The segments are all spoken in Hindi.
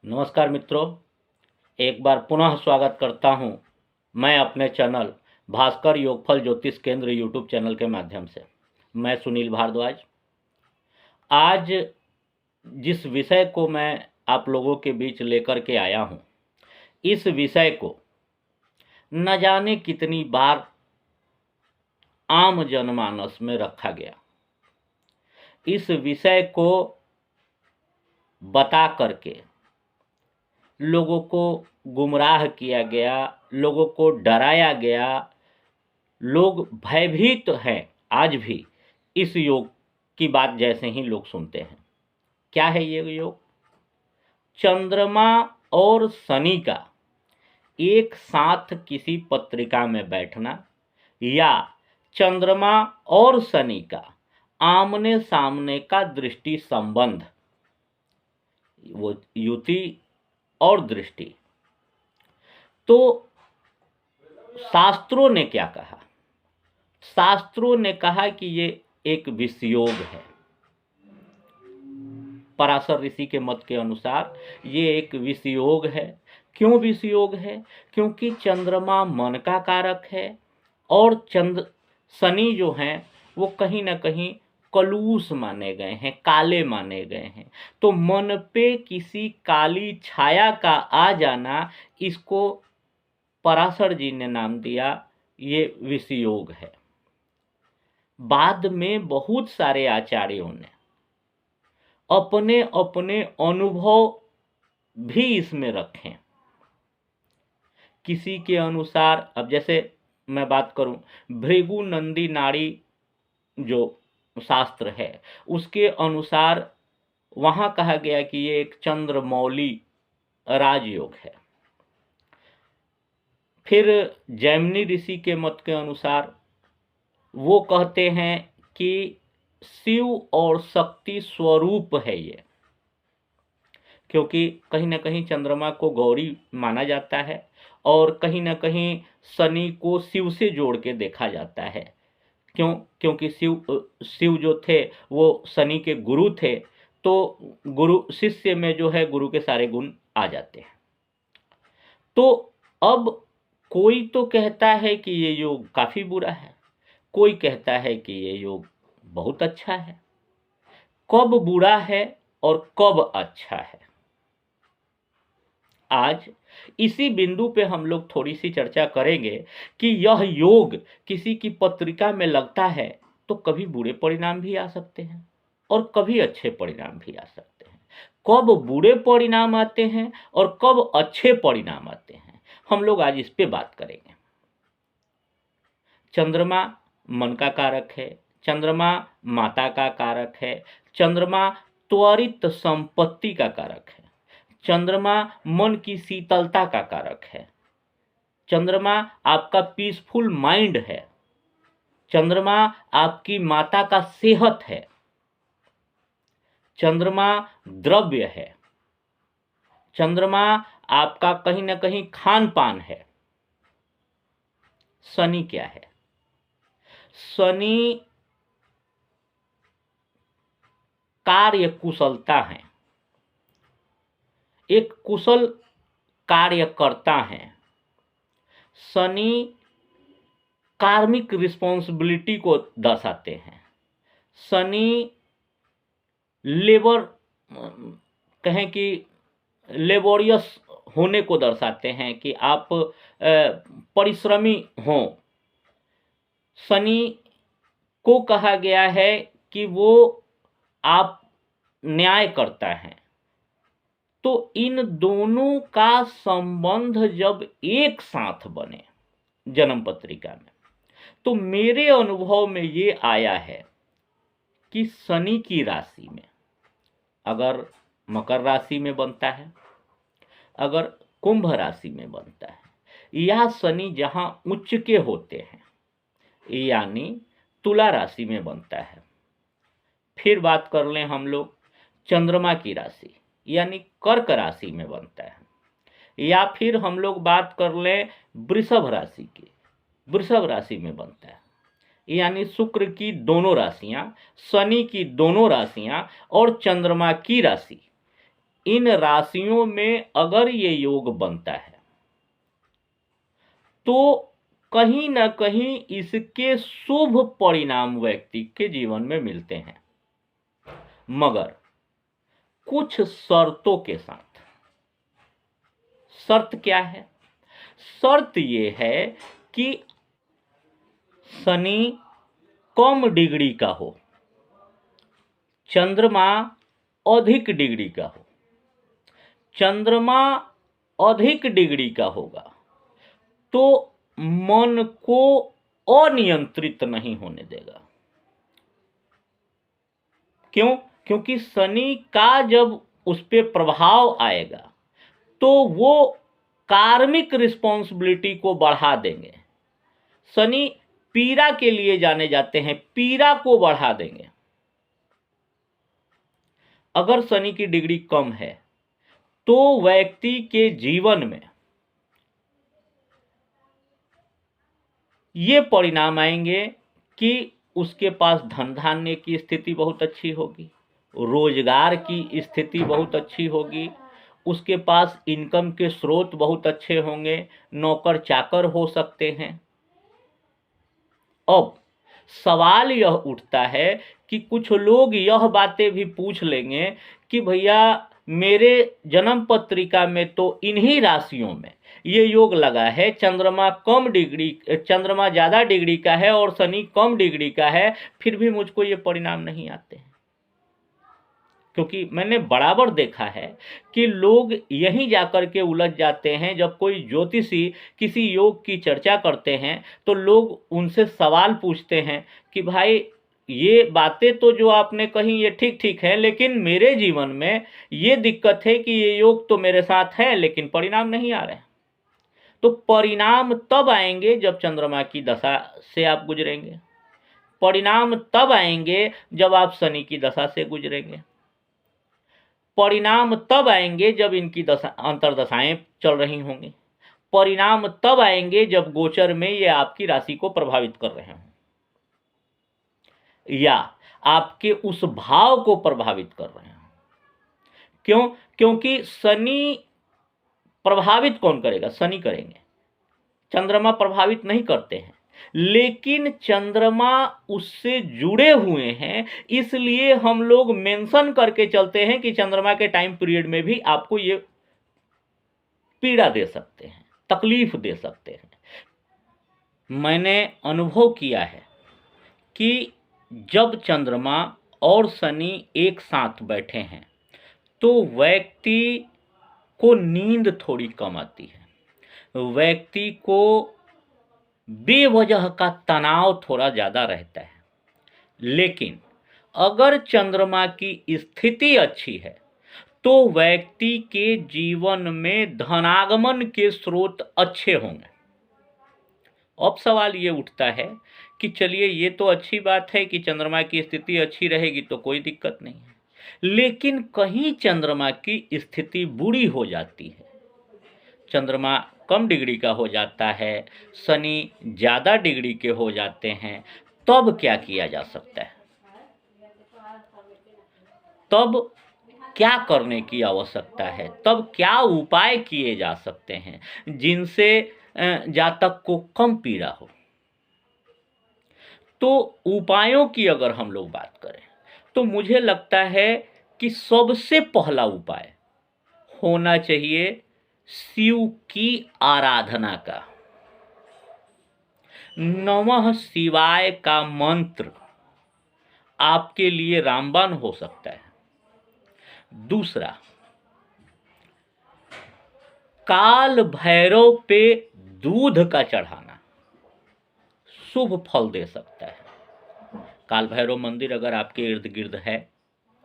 नमस्कार मित्रों, एक बार पुनः स्वागत करता हूं मैं अपने चैनल भास्कर योगफल ज्योतिष केंद्र यूट्यूब चैनल के माध्यम से। मैं सुनील भारद्वाज। आज जिस विषय को मैं आप लोगों के बीच लेकर के आया हूं, इस विषय को न जाने कितनी बार आम जनमानस में रखा गया। इस विषय को बता करके लोगों को गुमराह किया गया, लोगों को डराया गया। लोग भयभीत हैं आज भी इस योग की बात जैसे ही लोग सुनते हैं। क्या है ये योग? चंद्रमा और शनि का एक साथ किसी पत्रिका में बैठना या चंद्रमा और शनि का आमने सामने का दृष्टि संबंध, वो युति और दृष्टि। तो शास्त्रों ने क्या कहा? शास्त्रों ने कहा कि ये एक विषयोग है। पराशर ऋषि के मत के अनुसार ये एक विषयोग है। क्यों विषयोग है? क्योंकि चंद्रमा मन का कारक है और शनि जो हैं वो कहीं ना कहीं कलुष माने गए हैं, काले माने गए हैं। तो मन पे किसी काली छाया का आ जाना, इसको पराशर जी ने नाम दिया ये विषयोग है। बाद में बहुत सारे आचार्यों ने अपने अपने अनुभव भी इसमें रखे। किसी के अनुसार, अब जैसे मैं बात करूं, भृगु नंदी नाड़ी जो शास्त्र है उसके अनुसार वहां कहा गया कि ये एक चंद्रमौली राजयोग है। फिर जैमिनी ऋषि के मत के अनुसार वो कहते हैं कि शिव और शक्ति स्वरूप है ये, क्योंकि कहीं ना कहीं चंद्रमा को गौरी माना जाता है और कहीं ना कहीं शनि को शिव से जोड़ के देखा जाता है। क्योंकि शिव जो थे वो शनि के गुरु थे, तो गुरु शिष्य में जो है गुरु के सारे गुण आ जाते हैं। तो अब कोई तो कहता है कि ये योग काफी बुरा है, कोई कहता है कि ये योग बहुत अच्छा है। कब बुरा है और कब अच्छा है, आज इसी बिंदु पे हम लोग थोड़ी सी चर्चा करेंगे कि यह योग किसी की पत्रिका में लगता है तो कभी बुरे परिणाम भी आ सकते हैं और कभी अच्छे परिणाम भी आ सकते हैं। कब बुरे परिणाम आते हैं और कब अच्छे परिणाम आते हैं, हम लोग आज इस पे बात करेंगे। चंद्रमा मन का कारक है, चंद्रमा माता का कारक है, चंद्रमा त्वरित संपत्ति का कारक है, चंद्रमा मन की शीतलता का कारक है, चंद्रमा आपका पीसफुल माइंड है, चंद्रमा आपकी माता का सेहत है, चंद्रमा द्रव्य है, चंद्रमा आपका कहीं ना कहीं खान पान है। शनि क्या है? शनि कार्य कुशलता है, एक कुशल कार्यकर्ता है। शनि कार्मिक रिस्पॉन्सिबिलिटी को दर्शाते हैं। शनि लेबर, कहें कि लेबोरियस होने को दर्शाते हैं कि आप परिश्रमी हों। शनि को कहा गया है कि वो आप न्याय करता है। तो इन दोनों का संबंध जब एक साथ बने जन्म पत्रिका में, तो मेरे अनुभव में ये आया है कि शनि की राशि में अगर मकर राशि में बनता है, अगर कुंभ राशि में बनता है, या शनि जहां उच्च के होते हैं यानी तुला राशि में बनता है। फिर बात कर लें हम लोग चंद्रमा की राशि यानी कर्क राशि में बनता है, या फिर हम लोग बात कर लें वृषभ राशि की, वृषभ राशि में बनता है, यानी शुक्र की दोनों राशियां, शनि की दोनों राशियां और चंद्रमा की राशि इन राशियों में अगर ये योग बनता है तो कहीं ना कहीं इसके शुभ परिणाम व्यक्ति के जीवन में मिलते हैं, मगर कुछ शर्तों के साथ। शर्त क्या है? शर्त ये है कि शनि कम डिग्री का हो, चंद्रमा अधिक डिग्री का हो। चंद्रमा अधिक डिग्री का होगा तो मन को अनियंत्रित नहीं होने देगा। क्यों? क्योंकि शनि का जब उस पर प्रभाव आएगा तो वो कार्मिक रिस्पॉन्सिबिलिटी को बढ़ा देंगे। शनि पीड़ा के लिए जाने जाते हैं, पीड़ा को बढ़ा देंगे। अगर शनि की डिग्री कम है तो व्यक्ति के जीवन में ये परिणाम आएंगे कि उसके पास धन धान्य की स्थिति बहुत अच्छी होगी, रोजगार की स्थिति बहुत अच्छी होगी, उसके पास इनकम के स्रोत बहुत अच्छे होंगे, नौकर चाकर हो सकते हैं। अब सवाल यह उठता है कि कुछ लोग यह बातें भी पूछ लेंगे कि भैया मेरे जन्म पत्रिका में तो इन्हीं राशियों में ये योग लगा है, चंद्रमा ज़्यादा डिग्री का है और शनि कम डिग्री का है, फिर भी मुझको ये परिणाम नहीं आते हैं। क्योंकि मैंने बराबर देखा है कि लोग यहीं जाकर के उलझ जाते हैं। जब कोई ज्योतिषी किसी योग की चर्चा करते हैं तो लोग उनसे सवाल पूछते हैं कि भाई ये बातें तो जो आपने कही ये ठीक ठीक है, लेकिन मेरे जीवन में ये दिक्कत है कि ये योग तो मेरे साथ है लेकिन परिणाम नहीं आ रहे हैं। तो परिणाम तब आएंगे जब चंद्रमा की दशा से आप गुजरेंगे, परिणाम तब आएंगे जब आप शनि की दशा से गुजरेंगे, परिणाम तब आएंगे जब इनकी अंतर्दशाएं चल रही होंगी, परिणाम तब आएंगे जब गोचर में ये आपकी राशि को प्रभावित कर रहे हों या आपके उस भाव को प्रभावित कर रहे हों। क्यों? क्योंकि शनि प्रभावित कौन करेगा? शनि करेंगे, चंद्रमा प्रभावित नहीं करते हैं। लेकिन चंद्रमा उससे जुड़े हुए हैं, इसलिए हम लोग मेंशन करके चलते हैं कि चंद्रमा के टाइम पीरियड में भी आपको ये पीड़ा दे सकते हैं, तकलीफ दे सकते हैं। मैंने अनुभव किया है कि जब चंद्रमा और शनि एक साथ बैठे हैं तो व्यक्ति को नींद थोड़ी कम आती है, व्यक्ति को बेवजह का तनाव थोड़ा ज़्यादा रहता है। लेकिन अगर चंद्रमा की स्थिति अच्छी है तो व्यक्ति के जीवन में धनागमन के स्रोत अच्छे होंगे। अब सवाल ये उठता है कि चलिए ये तो अच्छी बात है कि चंद्रमा की स्थिति अच्छी रहेगी तो कोई दिक्कत नहीं है, लेकिन कहीं चंद्रमा की स्थिति बुरी हो जाती है, चंद्रमा कम डिग्री का हो जाता है, शनि ज़्यादा डिग्री के हो जाते हैं, तब क्या किया जा सकता है? तब क्या करने की आवश्यकता है? तब क्या उपाय किए जा सकते हैं जिनसे जातक को कम पीड़ा हो? तो उपायों की अगर हम लोग बात करें तो मुझे लगता है कि सबसे पहला उपाय होना चाहिए शिव की आराधना का। नमः शिवाय का मंत्र आपके लिए रामबाण हो सकता है। दूसरा, काल भैरव पे दूध का चढ़ाना शुभ फल दे सकता है। काल भैरव मंदिर अगर आपके इर्द गिर्द है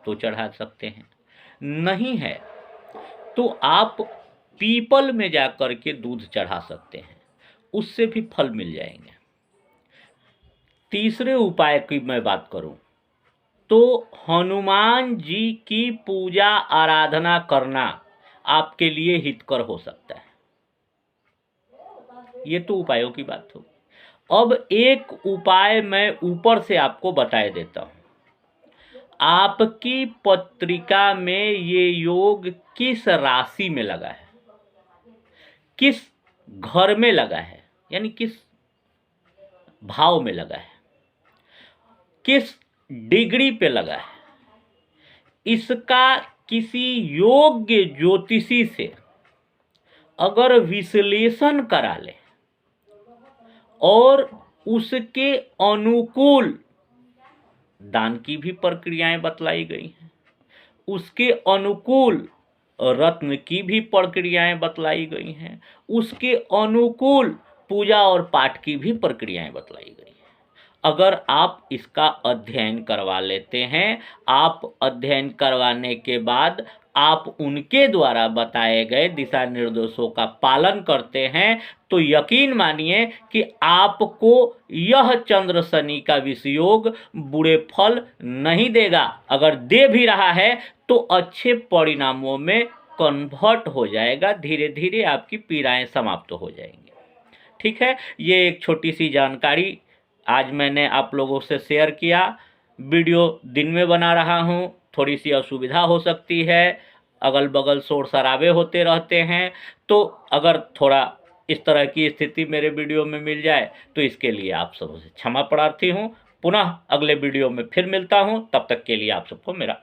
तो चढ़ा सकते हैं, नहीं है तो आप पीपल में जाकर के दूध चढ़ा सकते हैं, उससे भी फल मिल जाएंगे। तीसरे उपाय की मैं बात करूं तो हनुमान जी की पूजा आराधना करना आपके लिए हितकर हो सकता है। ये तो उपायों की बात हो। अब एक उपाय मैं ऊपर से आपको बताए देता हूं। आपकी पत्रिका में ये योग किस राशि में लगा है, किस घर में लगा है, यानी किस भाव में लगा है, किस डिग्री पे लगा है, इसका किसी योग्य ज्योतिषी से अगर विश्लेषण करा ले और उसके अनुकूल दान की भी प्रक्रियाएं बतलाई गई हैं, उसके अनुकूल रत्न की भी प्रक्रियाएं बतलाई गई हैं, उसके अनुकूल पूजा और पाठ की भी प्रक्रियाएं बतलाई गई हैं। अगर आप इसका अध्ययन करवा लेते हैं, आप अध्ययन करवाने के बाद आप उनके द्वारा बताए गए दिशा निर्देशों का पालन करते हैं, तो यकीन मानिए कि आपको यह चंद्र शनि का विषयोग बुरे फल नहीं देगा। अगर दे भी रहा है तो अच्छे परिणामों में कन्वर्ट हो जाएगा, धीरे धीरे आपकी पीड़ाएं समाप्त हो जाएंगी। ठीक है, ये एक छोटी सी जानकारी आज मैंने आप लोगों से शेयर किया। वीडियो दिन में बना रहा हूँ, थोड़ी सी असुविधा हो सकती है, अगल बगल शोर शराबे होते रहते हैं, तो अगर थोड़ा इस तरह की स्थिति मेरे वीडियो में मिल जाए तो इसके लिए आप सबसे क्षमा प्रार्थी हूँ। पुनः अगले वीडियो में फिर मिलता हूँ, तब तक के लिए आप सबको मेरा